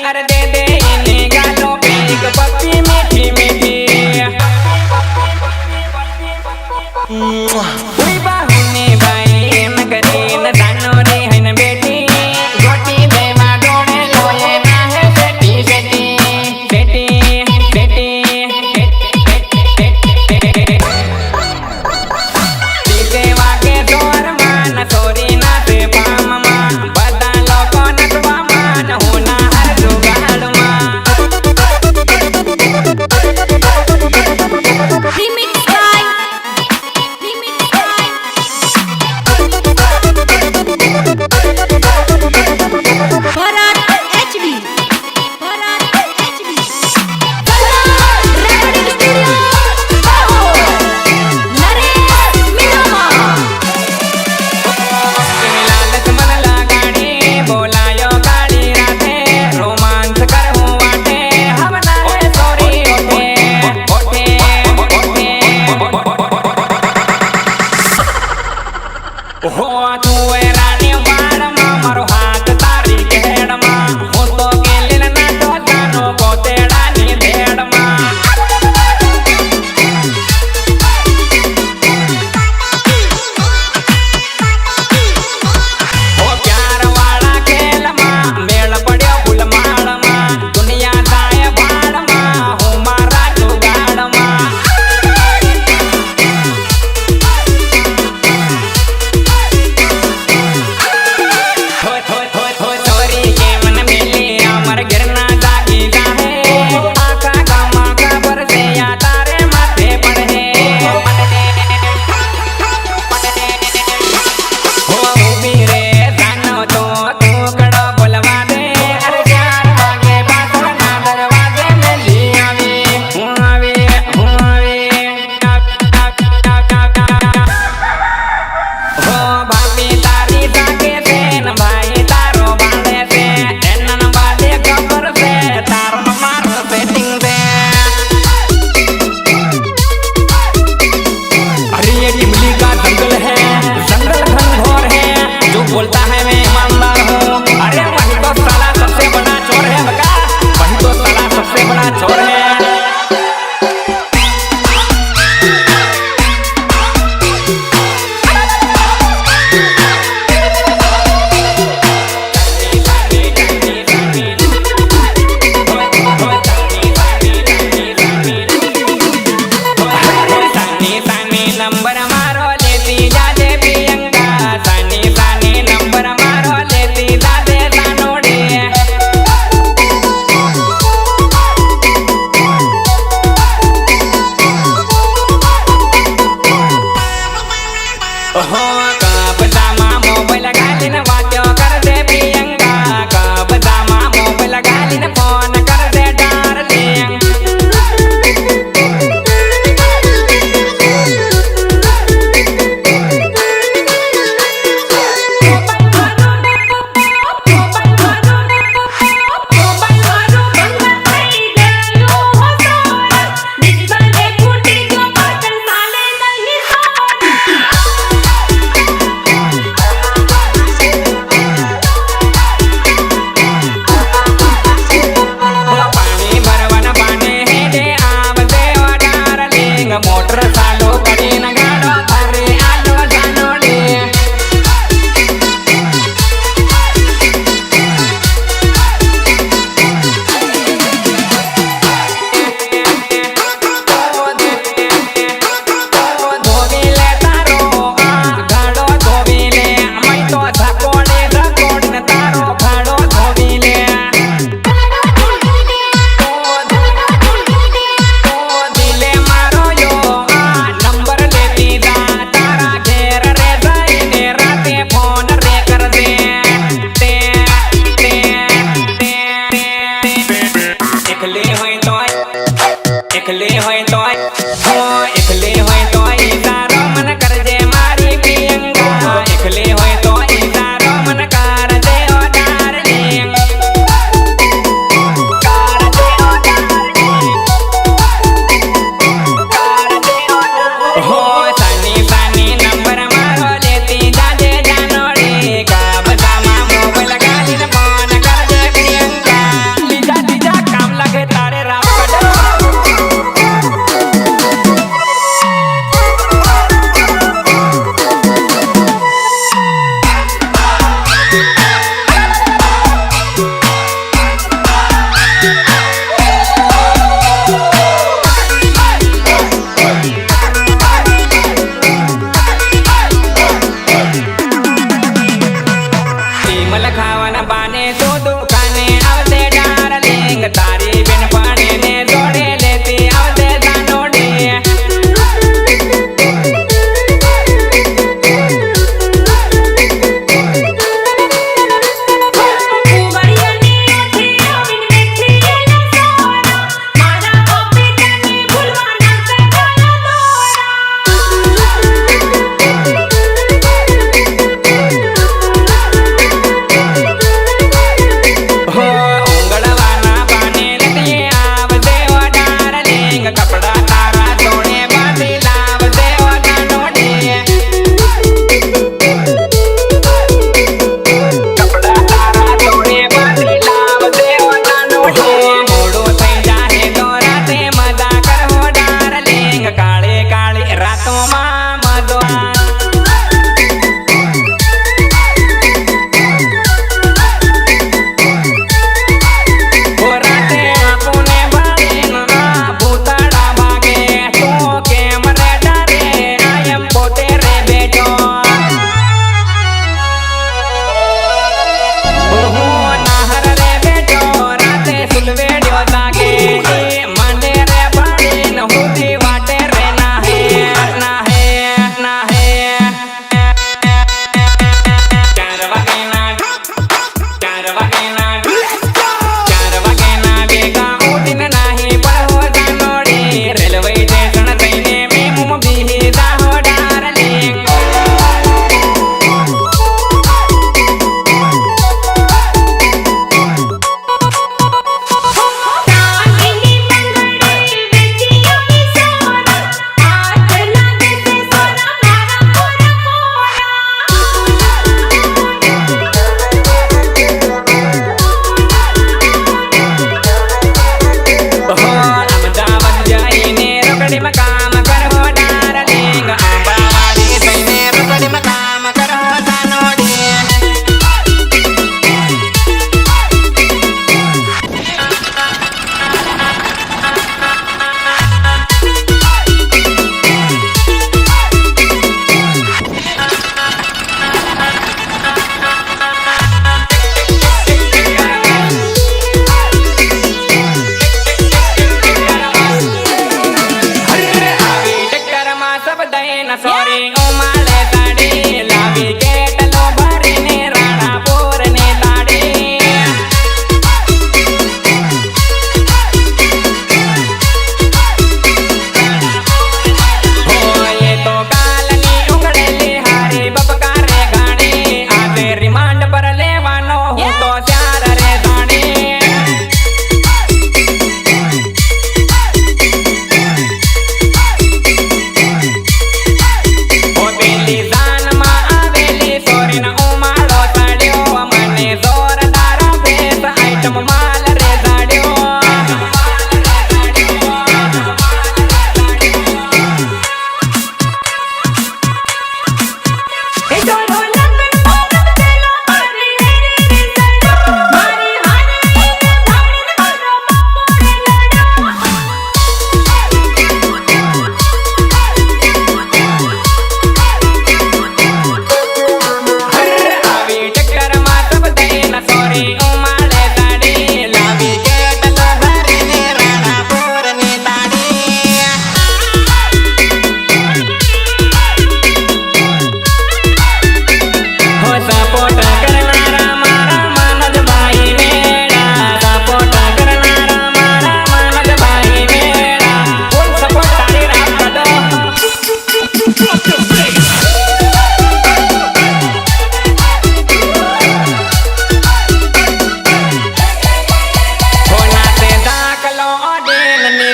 कर दे ओ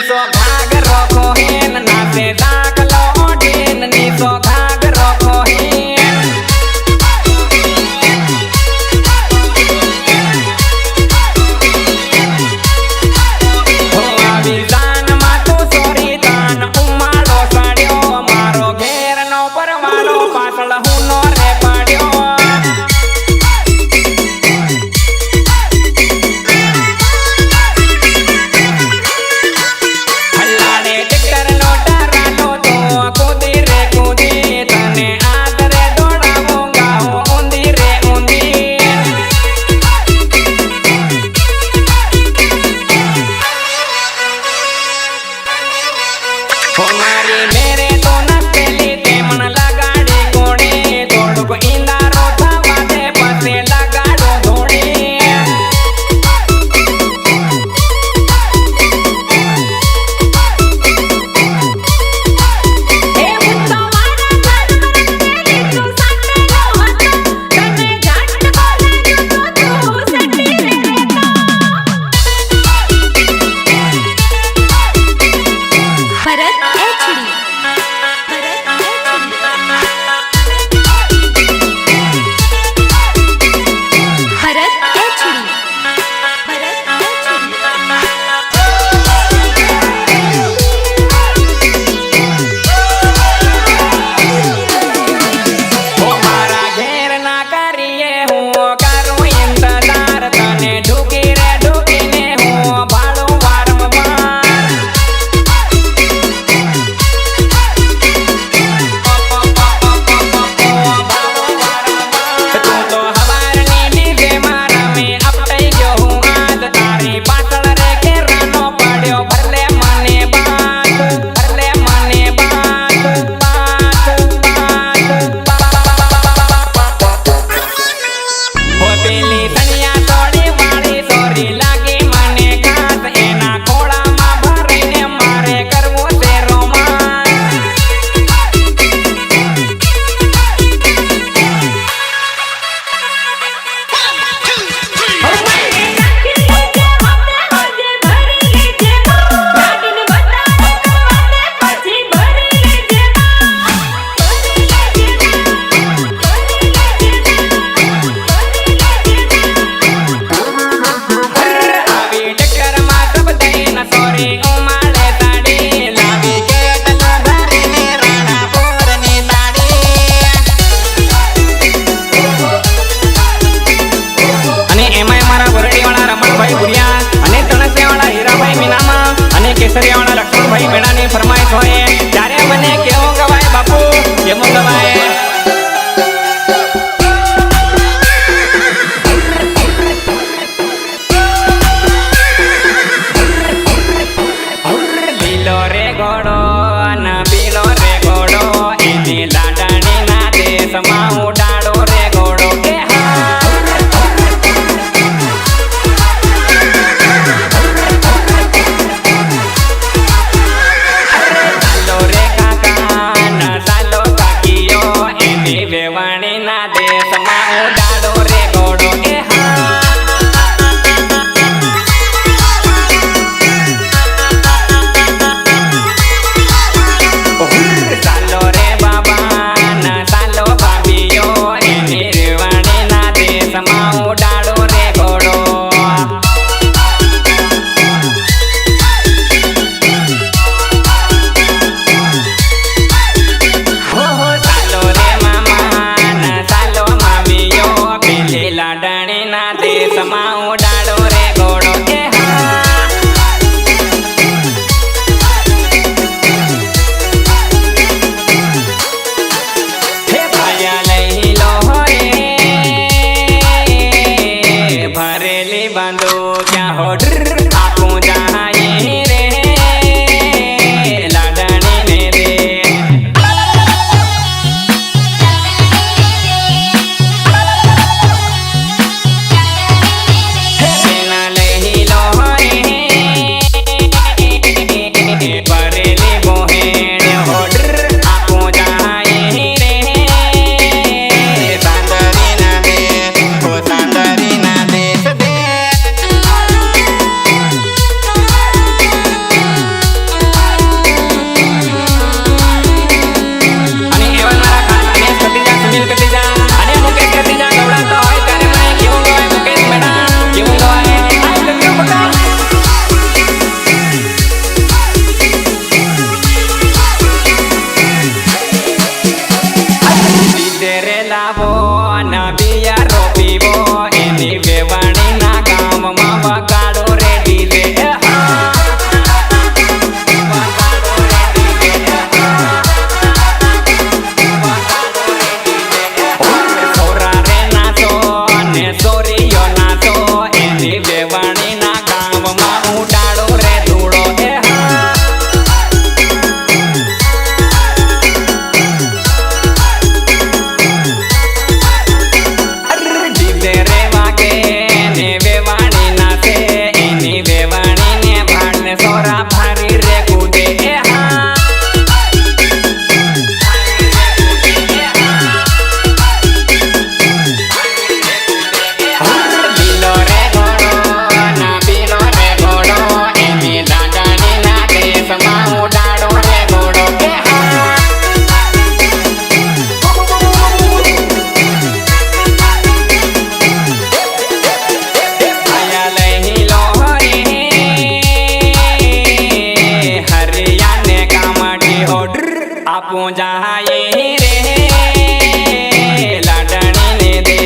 NESO घाघरो Cohen नाचे दाखलो ओढेन नीसो घाघरो कोहेन हो आवी जान मातु सोरी तान उमाड़ो साड्यो मारो घेर नो परवालो पाछळ हुनो रे पाड्यो मेरे तो नकेली ते मन लगाड़े कोड़े तोड़ को इंदारो थावा दे पसे लगाड़ो धोड़े ए मुत्तो मारा घर नकेली तू संडेलो हतो तने झट बोले जो तू सटी रे तो भरत एचडी केसरियावाला लक्ष्मण भाई मेड़ा ने फरमाइश होए त्यारे बने केवो गवाए बापू केमो गवाए लीलो रे घोड़ो ना बीलो रे घोड़ो एनी लाडानी ना देश मा उडाड़ो रे घोड़ो के वेवाणी ना देश मा उडाड़ो रे घोड़ो के આપું જાય રે લાડણી ને દે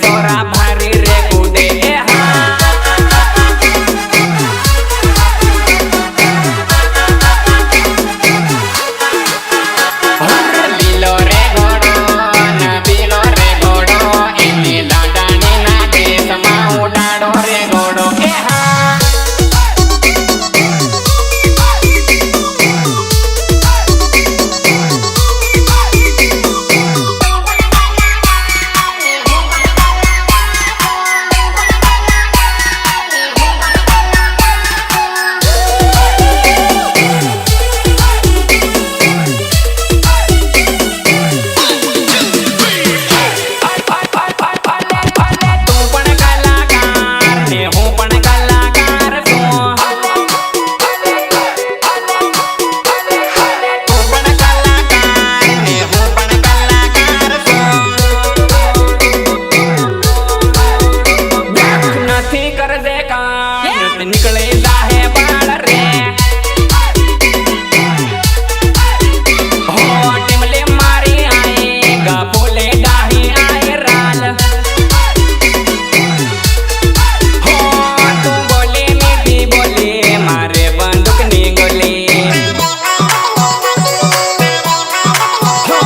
સોરા ભારી રે કુદે લીલો રે ઘોડો ના પીલો રે ઘોડો એની લાડાણી ના દેશમાં ઉડાડો રે ઘોડો निकले जाहे बाल रे हो टिमले मारी आएगा बोले डाही आए राल हो तू बोले मीठी बोले मारे बंदूक नी गोली हो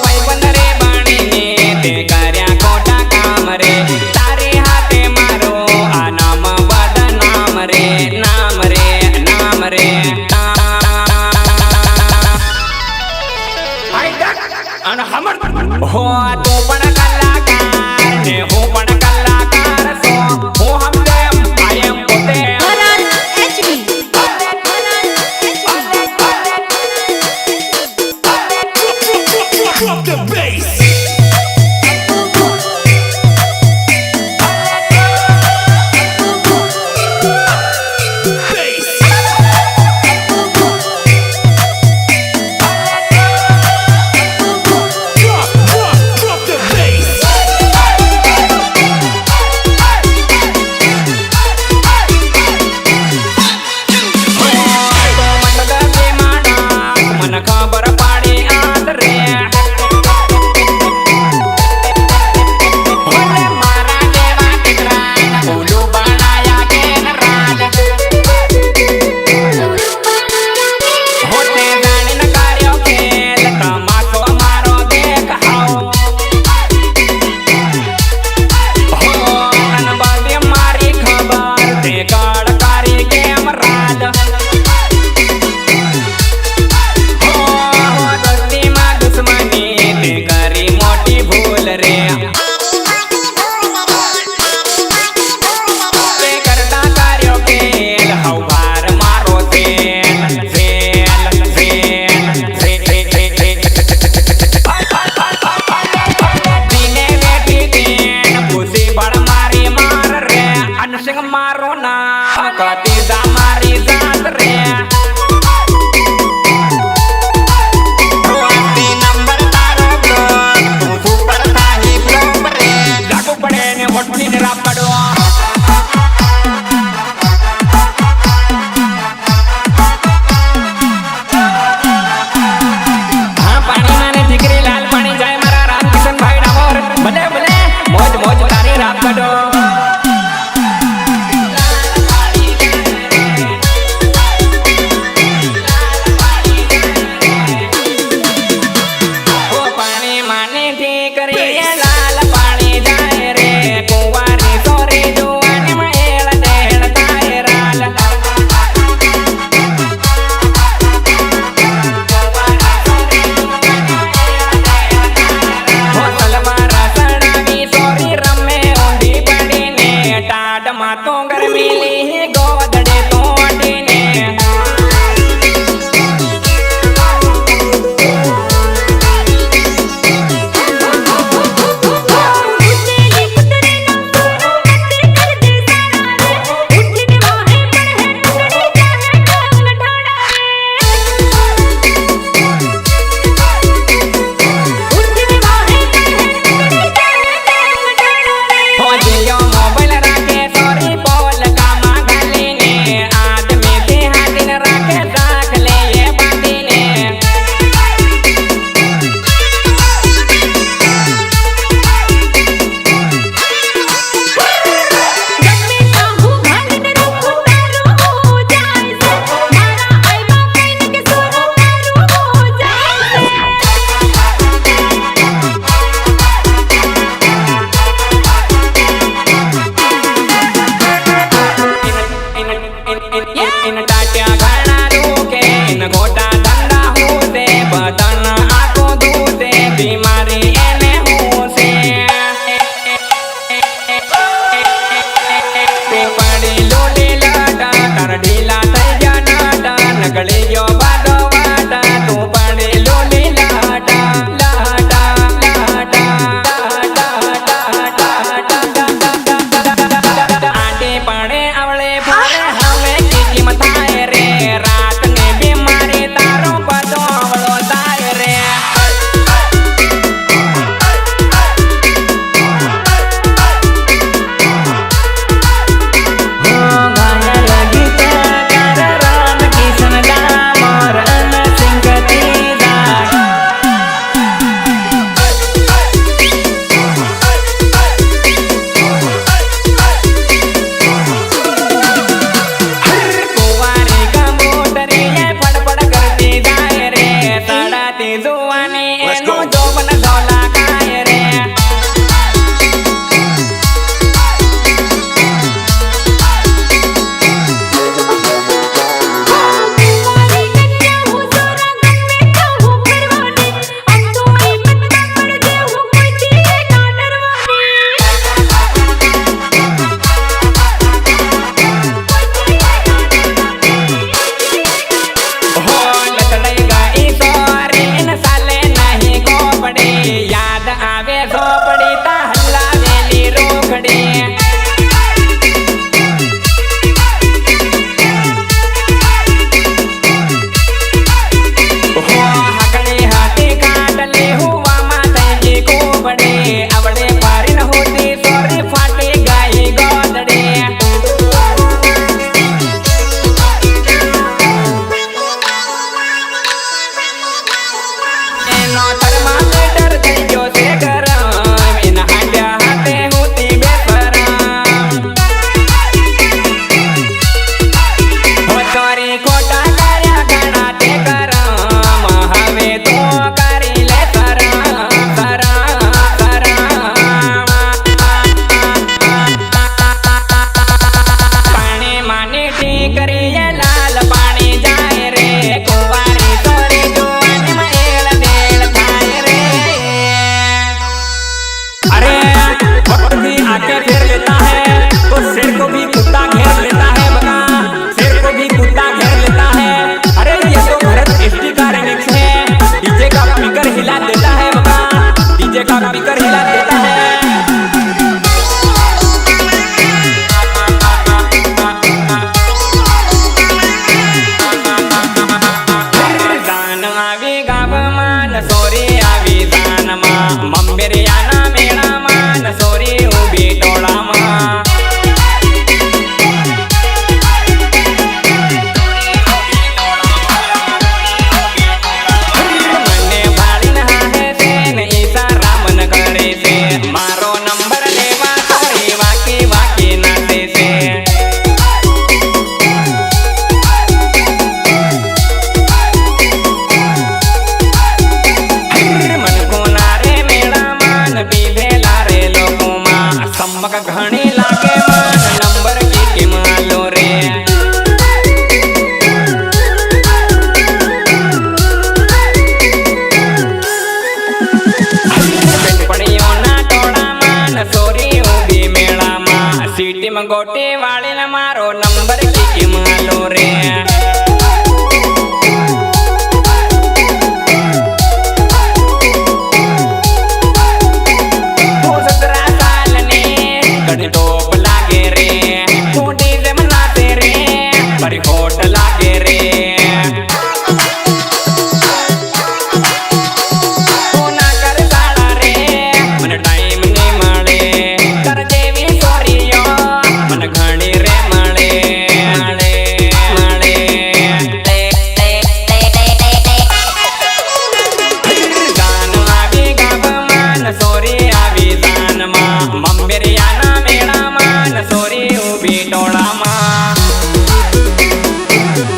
भाई बंद रे बाणी ने ते कर्या खोटा काम रे तारे हाथे मारो आ नाम रे नाम रे नाम रे हो तो पण कलाकार ने हो पण कलाकार सो हो हम देम आई एम पोते Drop the bass. खबर पाड़ी आत रे मारा देवा टिकरा उलू बनाया के राज होते जानी न कार्यो खेल तमाशो मारो देख आओ हो अनबादी मारी खबर ते गड़कारी गेम राज करी मोटी भूल रे करता कार्यो खेल हौ भार मारो तेल फेल फेल दिने बेटी दिन पुसी बड़ मारी मार रे अनसिंग मारो ना कती जा मारी जात रे तो गर्मी ली गोदड़े तो मन नंबर की मालो रे पड़ियो ना टोड़ा मान सोरी उभी मेला मा सीटी में गोटी वाली न मारो नंबर की मालो रे टोप लागे रे छोटी से मनाते रे बड़ी खोट लागे रे तू ना कर साड़ा रे मन टाइम नहीं मळे कर जेवी सोरियो मन घणी रे मळे मळे मळे गान आवी गाव मान सोरी आवी जान मा मंबेरिया सोरी उभी टोळा मा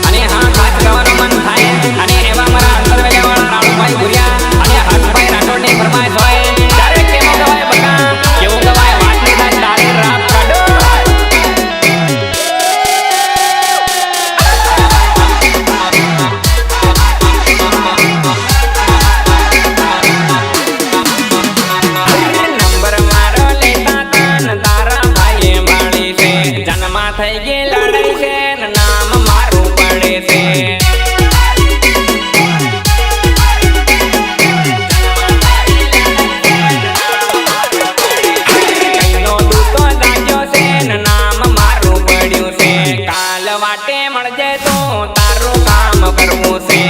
आणि हा खास गावानं मन थाय आणि एवा मरा अंतरवेल्यावाळा राणूबाई भुरिया आणि हटबाई राठोडने फरमाईश होय डायरेक्ट केमो गवाय बघा केवो गवाय वाटली दान डाळे राप काढो नंबर मारो लेता तान तारा जन्मा થઈ ગઈ લડાઈ છે નામ મારું પડે છે કઈનો દૂતો જાગ્યો છે નામ મારું પડ્યું છે કાલ વાટે મળજે તો તારું કામ કરવું છે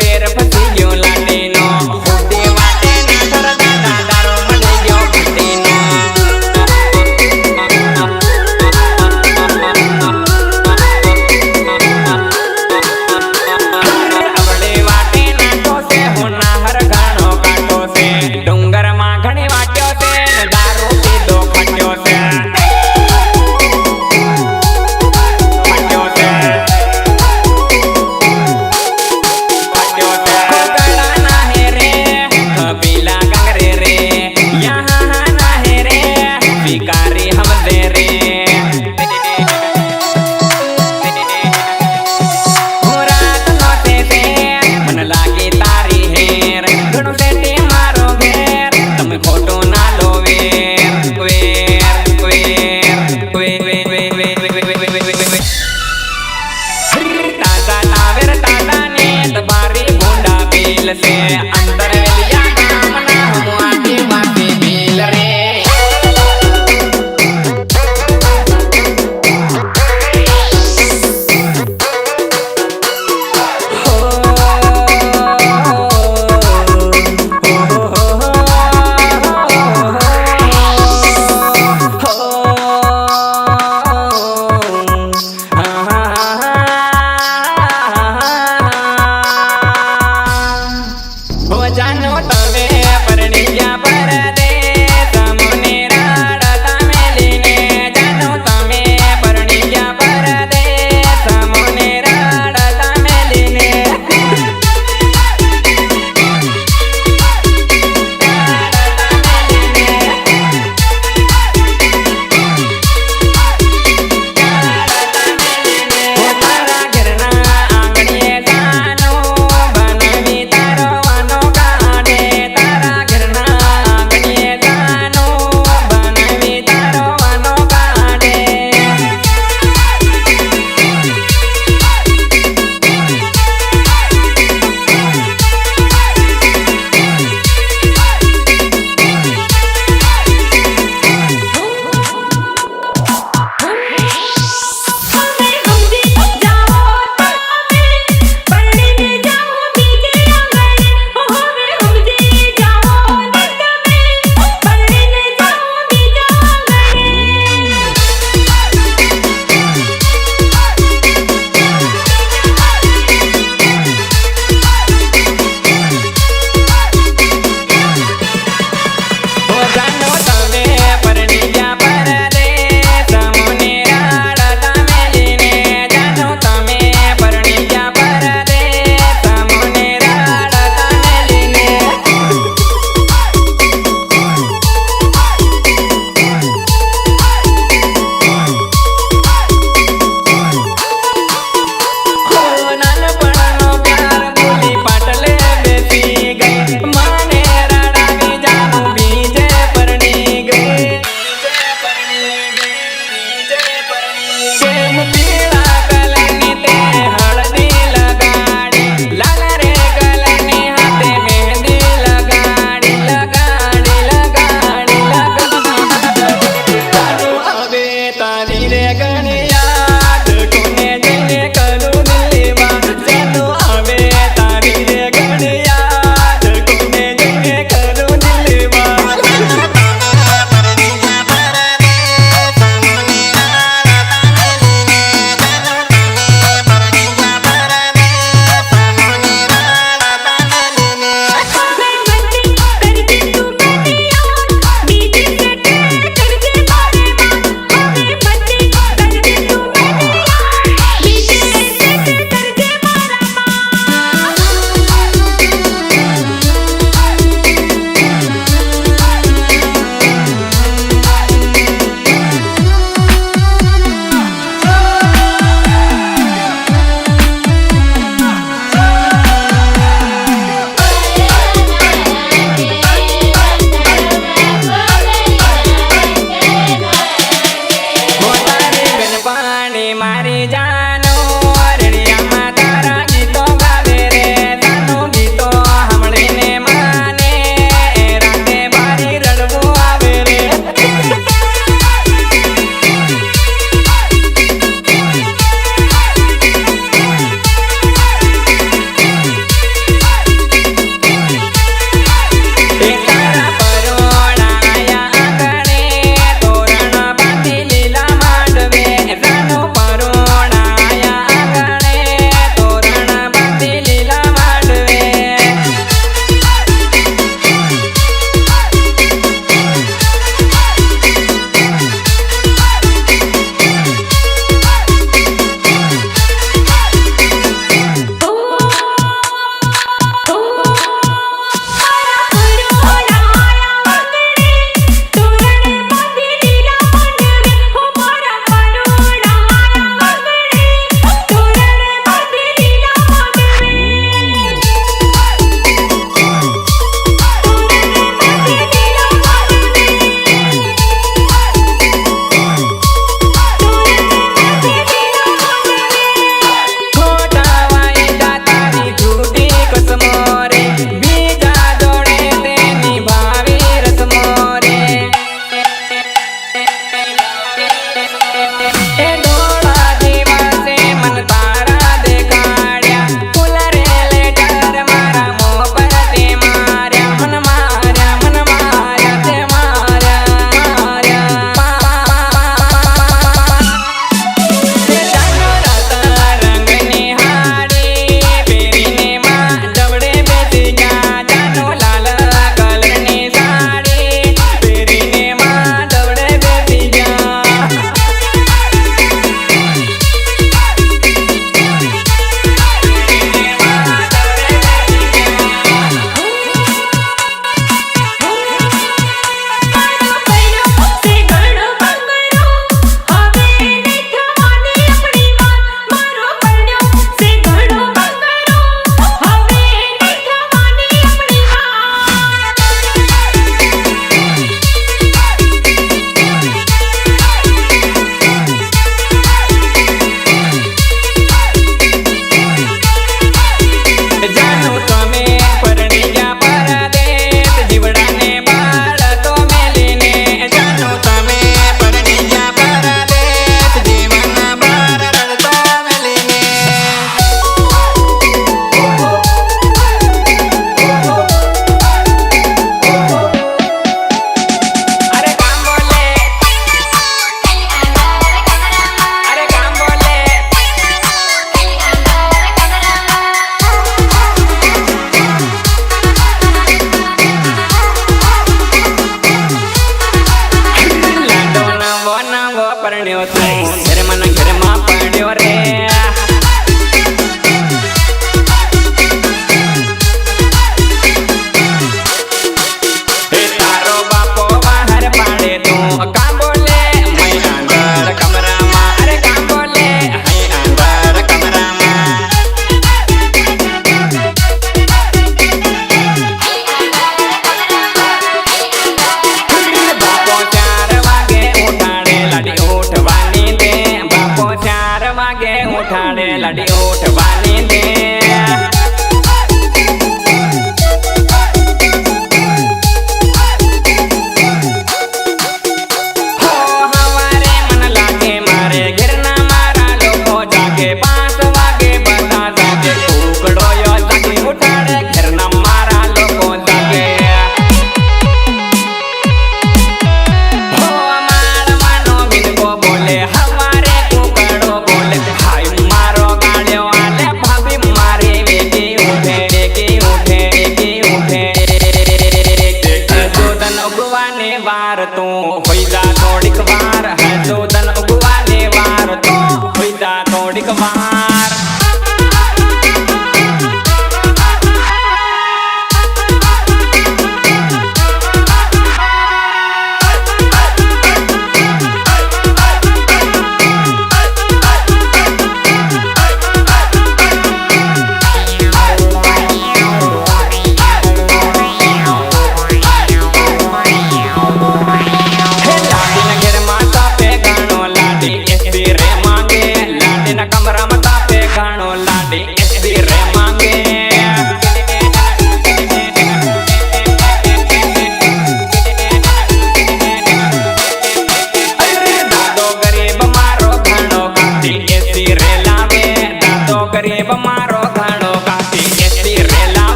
વેર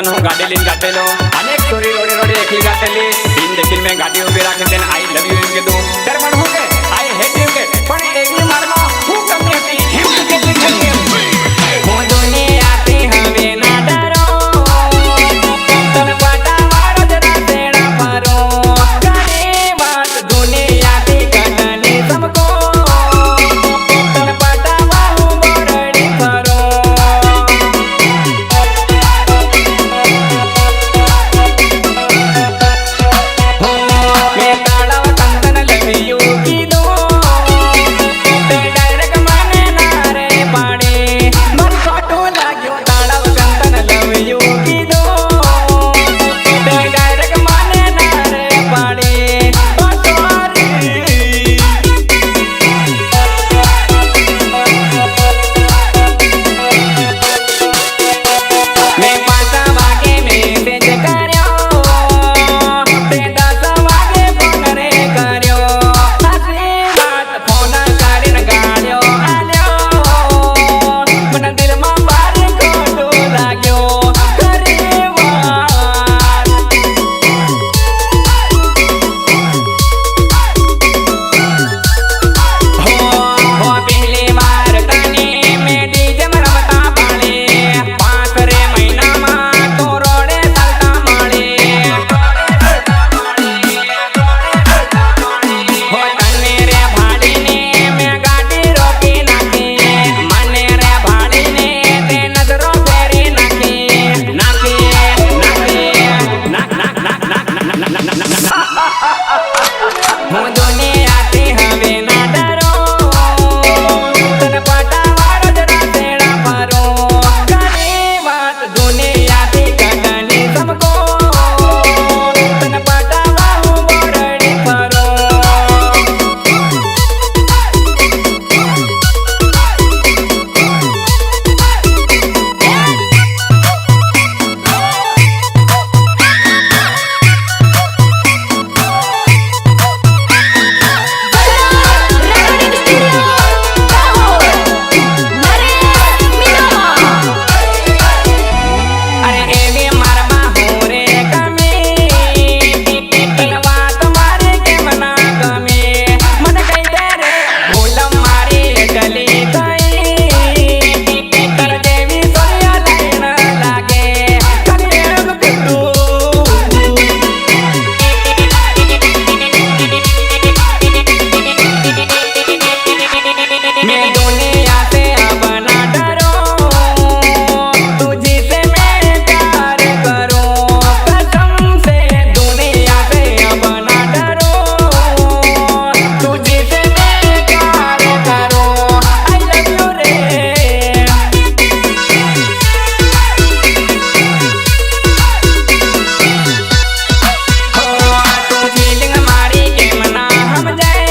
लग्न हूँ गाड़ी लीन गातेलो अनेक चोरी रोडे रोडे एकली गातेली दिन देखील मैं गाड़ी उभी राखीन तेन आई लव यू के दो तर मन हो के आई हेट यू के पण एकली मारनो हूँ कमी होती हिम के लिखनी हो दुनिया आती हवे ना डरो तन पाटा मारो जरा तेरा पारो करे बात दुनिया की कटनी सबको तन पाटा बाहु बड़ड़ी करो मैं ताड़ाव कंदन लवियो की दो ते डायरेक्ट माने ना रे पाड़े मन फोटो लाग्यो ताड़ाव कंदन लवियो की दो ते डायरेक्ट माने ना रे पाड़े ओ सॉरी मैं 5 वागे मैसेज कर्यो ते 10 वागे फोन रे कर्यो हसी बात फोन करीन गाड्यो आल्यो मन दिल में भारी खोटो लाग्यो करे વાત हो पहली बार तने मैं डीजे में रमता पाले 5 रे महीना में तो रोडे चलता माळे हो तने रे भाड़ी ने मैं गाड़ी रोकी नाखी मने रे भाड़ी ने ते नजरों फेरी नाखी नाखी नाखी नाक नाक नाक नाक नाक नाक હું દુનિયાથી હવે ના ડરો તને પાટાવાળો જરા તેડા ફરો કરે વાત દુનિયાથી કટની સમકો તને પાટાવા હું બોરડી ફરો Recording Studio Lahore Naresh Minama અરે એવી મારમાં હું રે ગમે તને વાત મારે કેમ ના ગમે મને કહી દે રે ભૂલ મારી ગલી ગઈ તને જેવી સોયા લાઈન લાગે ખાલી એમ કીધું मैं दुनिया से अब ना डरो तुझी से मैं प्यार करूं कसम से दुनिया से अब ना डरो तुझी से मैं प्यार करूं आई लव यू रे हो तू फीलिंग मारी केम ना हम जाए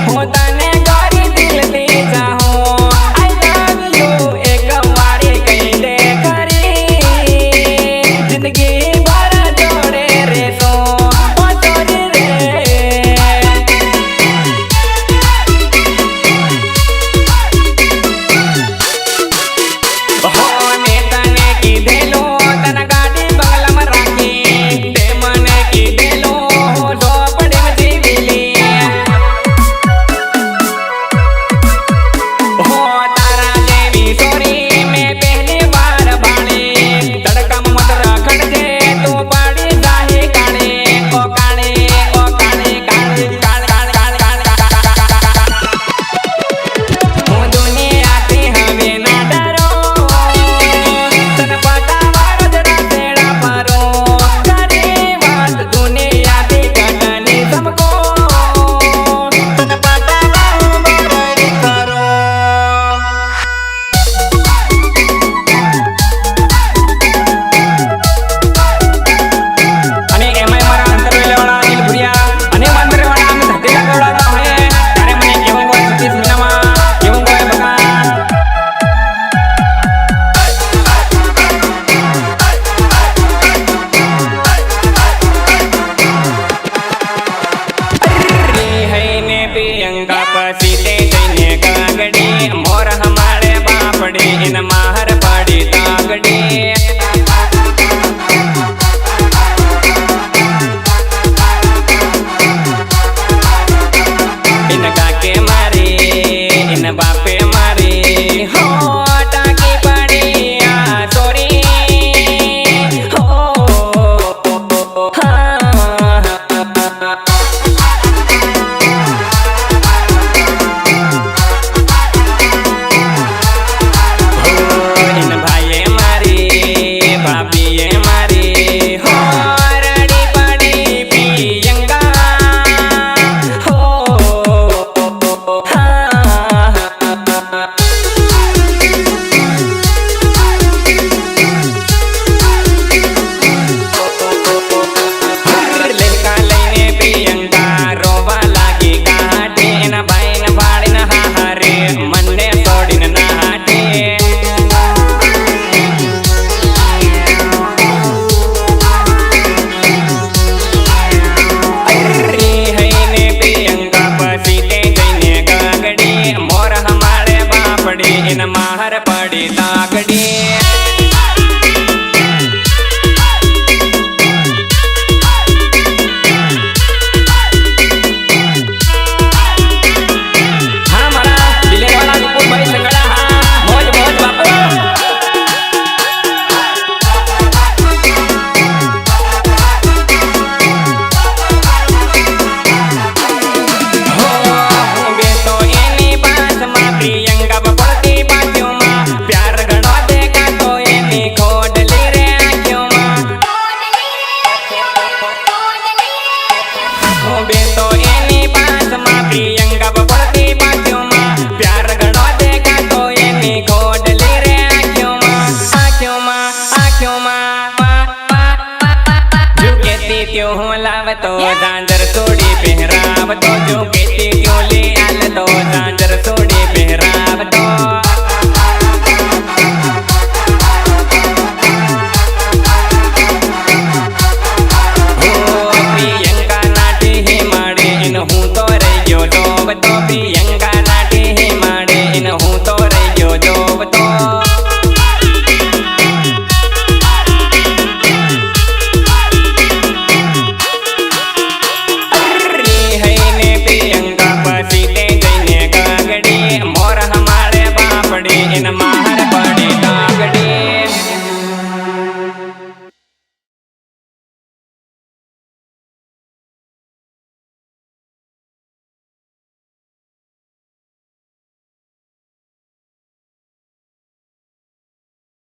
हो तने गौरी दिल दे जाओ आई लव यू एक वारी कहीं दे करी जिंदगी भर जोड़े रे सो ओ तोरी रे हो मैं तने कीधेलो तने गाड़ी बगल में राखी ते मने कीधेलो झोपड़ी में जीविली हो तारा जेवी सोरी मैं पहली बार भाड़ी तड़का में मत रखड़ जे तू पड़ी जाही काले ओ काले ओ काले काले काले काले काले હું દુનિયાથી હવે ના ડરો તને પાટાવાળો જરા તેડા ફરો કરે વાત દુનિયાથી કટની સમકો તને પાટાવા હું બોરડી કરો અને એમાંય મારા અંતરવેલવાળા અનિલ ભુરિયા અને વાંદરેવાળા અમે ધકેલા ગવડાવડા હોય ત્યારે મને કેવું હોય સતીશ મીનામાં કેવું હોય બકા रे है ने प्रियंका पसीते जઈને ગાગડી મોર હમારે બાપડી ઇન માહર પડી તાગડી વાગડી તો